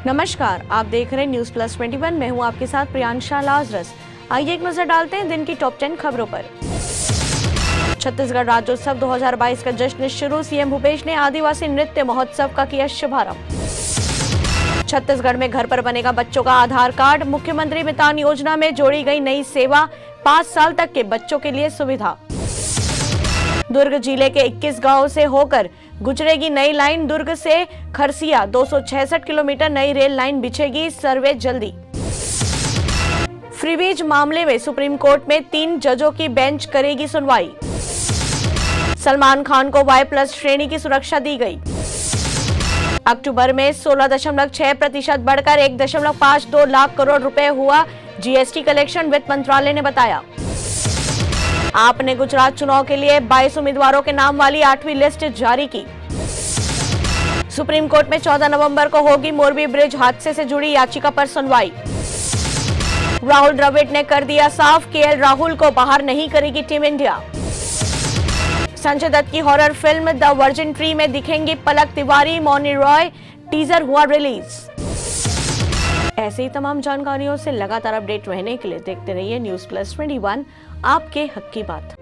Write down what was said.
नमस्कार, आप देख रहे हैं न्यूज प्लस 21। मैं हूं आपके साथ प्रियांशा लाजरस। आइए एक नजर डालते हैं दिन की टॉप 10 खबरों पर। छत्तीसगढ़ राज्योत्सव 2022 का जश्न शुरू। सीएम भूपेश ने आदिवासी नृत्य महोत्सव का किया शुभारंभ। छत्तीसगढ़ में घर पर बनेगा बच्चों का आधार कार्ड। मुख्यमंत्री मितान योजना में जोड़ी गई नई सेवा। 5 साल तक के बच्चों के लिए सुविधा। दुर्ग जिले के 21 गांव से होकर गुजरेगी नई लाइन। दुर्ग से खरसिया 266 किलोमीटर नई रेल लाइन बिछेगी। सर्वे जल्दी। फ्रीबीज मामले में सुप्रीम कोर्ट में 3 जजों की बेंच करेगी सुनवाई। सलमान खान को Y+ श्रेणी की सुरक्षा दी गई। अक्टूबर में 16.6% बढ़कर 1.52 लाख करोड़ रुपए हुआ जीएसटी कलेक्शन, वित्त मंत्रालय ने बताया। आपने गुजरात चुनाव के लिए 22 उम्मीदवारों के नाम वाली 8वीं लिस्ट जारी की। सुप्रीम कोर्ट में 14 नवंबर को होगी मोरबी ब्रिज हादसे से जुड़ी याचिका पर सुनवाई। राहुल द्रविड़ ने कर दिया साफ, केएल राहुल को बाहर नहीं करेगी टीम इंडिया। संजय दत्त की horror film the virgin tree में दिखेंगी पलक तिवारी, मौनी रॉय। टीजर हुआ रिलीज। ऐसे ही तमाम जानकारियों से लगातार अपडेट रहने के लिए देखते रहिए न्यूज प्लस 21, आपके हक की बात।